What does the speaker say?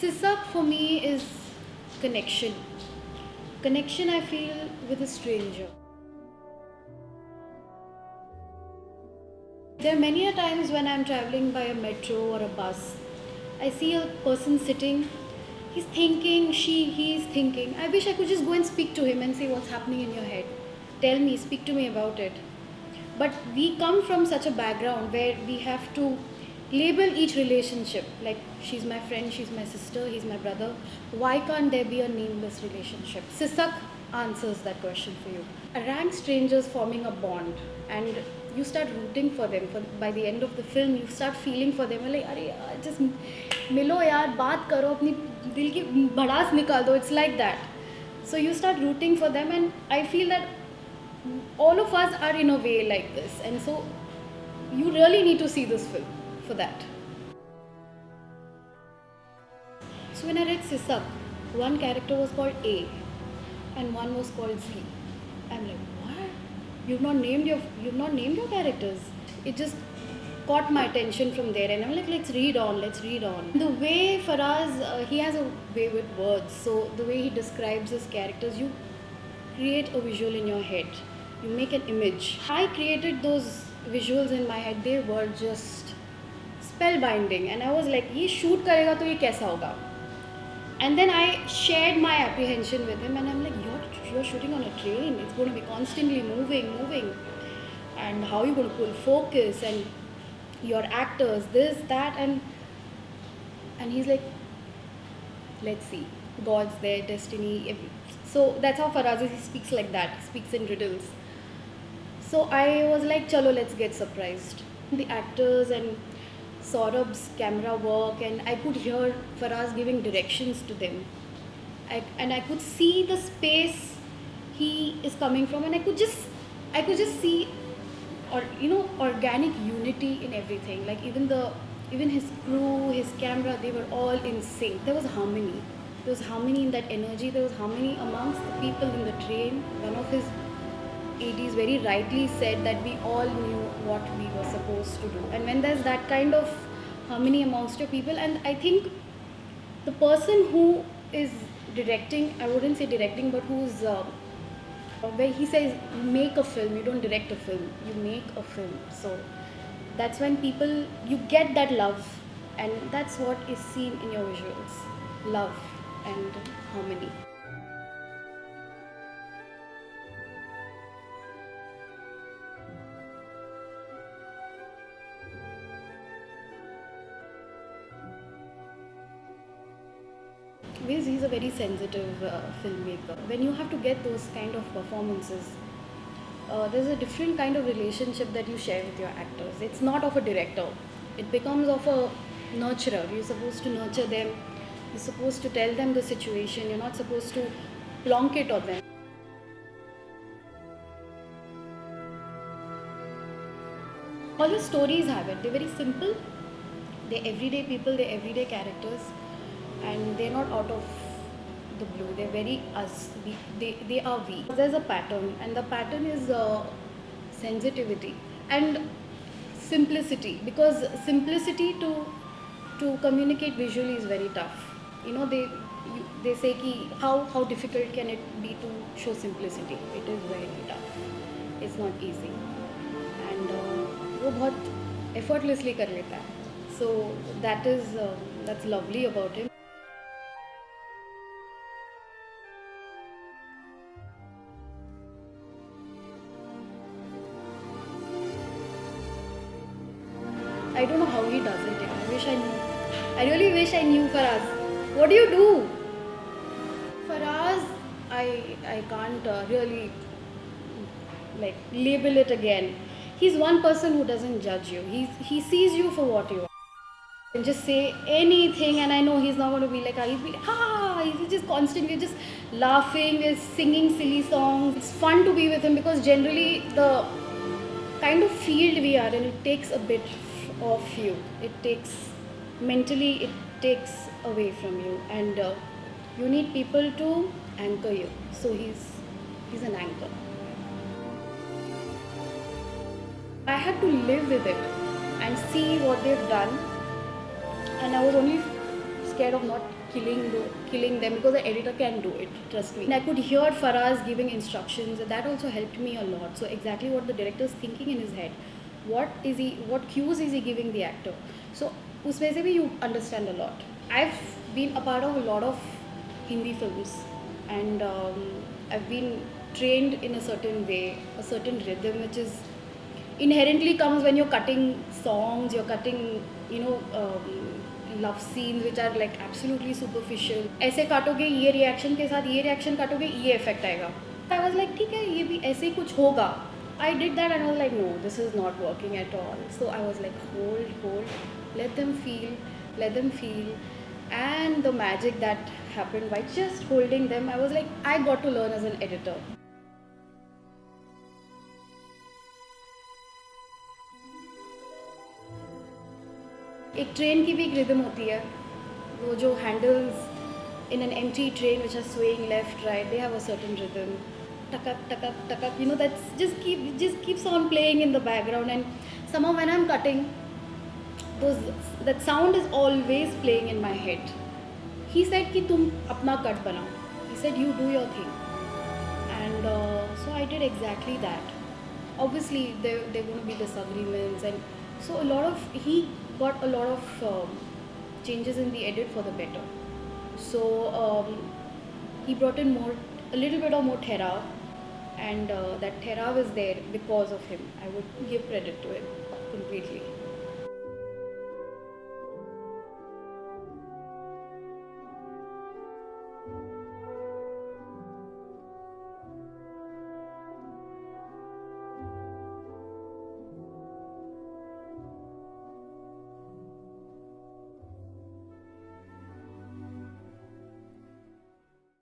Sisak for me is connection. Connection I feel with a stranger. There are many a times when I'm traveling by a metro or a bus, I see a person sitting, he's thinking, he's thinking. I wish I could just go and speak to him and say what's happening in your head. Tell me, speak to me about it. But we come from such a background where we have to label each relationship like she's my friend, she's my sister, he's my brother. Why can't there be a nameless relationship? Sisak answers that question for you. Rank strangers forming a bond, and you start rooting for them. By the end of the film, you start feeling for them. Like, अरे यार, just मिलो यार, बात करो, अपनी दिल की भड़ास निकाल दो. It's like that. So you start rooting for them, and I feel that all of us are in a way like this, and so you really need to see this film for that. So when I read Sisak, one character was called A and one was called Z. I'm like, what? You've not named your characters. It just caught my attention from there, and I'm like, let's read on. The way Faraz, he has a way with words. So the way he describes his characters, you create a visual in your head. You make an image. I created those visuals in my head. They were just spellbinding, and I was like, ये shoot करेगा तो ये कैसा होगा? And then I shared my apprehension with him, and I'm like, you're shooting on a train. It's going to be constantly moving, and how are you going to pull focus, and your actors, this, that, and he's like, let's see, God's there, destiny. So that's how Faraz is. He speaks like that. He speaks in riddles. So I was like, chalo, let's get surprised. The actors and Saurabh's camera work, and I could hear Faraz giving directions to them. And I could see the space he is coming from, and I could just see, or organic unity in everything. Like even his crew, his camera, they were all in sync. There was harmony. There was harmony in that energy. There was harmony amongst the people in the train. One of his ADs very rightly said that we all knew what we were supposed to do. And when there's that kind of harmony amongst your people, and I think the person who is directing, I wouldn't say directing, but who's where he says, make a film, you don't direct a film, you make a film. So that's when you get that love, and that's what is seen in your visuals, love and harmony. Viz, he's a very sensitive filmmaker. When you have to get those kind of performances, there's a different kind of relationship that you share with your actors. It's not of a director. It becomes of a nurturer. You're supposed to nurture them. You're supposed to tell them the situation. You're not supposed to plonk it on them. All the stories have it. They're very simple. They're everyday people. They're everyday characters. And they're not out of the blue. They're very us. They are we. There's a pattern, and the pattern is sensitivity and simplicity. Because simplicity to communicate visually is very tough. They say कि how difficult can it be to show simplicity? It is very tough. It's not easy, and वो बहुत effortlessly कर लेता है. So that's lovely about him. I don't know how he does it. I wish I knew. I really wish I knew Faraz. What do you do? Faraz, I can't really like label it again. He's one person who doesn't judge you. He sees you for what you are. And just say anything, and I know he's not going to be like, he'll be like, he's just constantly just laughing, is singing silly songs. It's fun to be with him because generally the kind of field we are in, it takes a bit of you. Mentally it takes away from you, and you need people to anchor you. So he's an anchor. I had to live with it and see what they've done, and I was only scared of not killing them, because the editor can do it, trust me. And I could hear Faraz giving instructions, and that also helped me a lot. So exactly what the director is thinking in his head, what cues is he giving the actor. So उसमें से भी you understand a lot. I've been a part of a lot of Hindi films, and I've been trained in a certain way, a certain rhythm, which is inherently comes when you're cutting songs, you're cutting, love scenes which are like absolutely superficial. ऐसे काटोगे ये reaction के साथ, ये reaction काटोगे ये effect आएगा. I was like ठीक है, ये भी ऐसे ही कुछ होगा. I did that and I was like no, this is not working at all. So I was like hold, let them feel, and the magic that happened by just holding them, I was like, I got to learn as an editor. एक train की भी एक rhythm होती है, वो जो handles in an empty train which are swaying left right, they have a certain rhythm, टकक टकक टकक, that's just keeps on playing in the background. And somehow when I'm cutting, that sound is always playing in my head. He said कि तुम अपना cut बनाओ, he said you do your thing, and so I did exactly that. Obviously there going to be disagreements, and so he got a lot of changes in the edit for the better. So he brought in a little bit of more therav, and that therav is there because of him. I would give credit to him completely.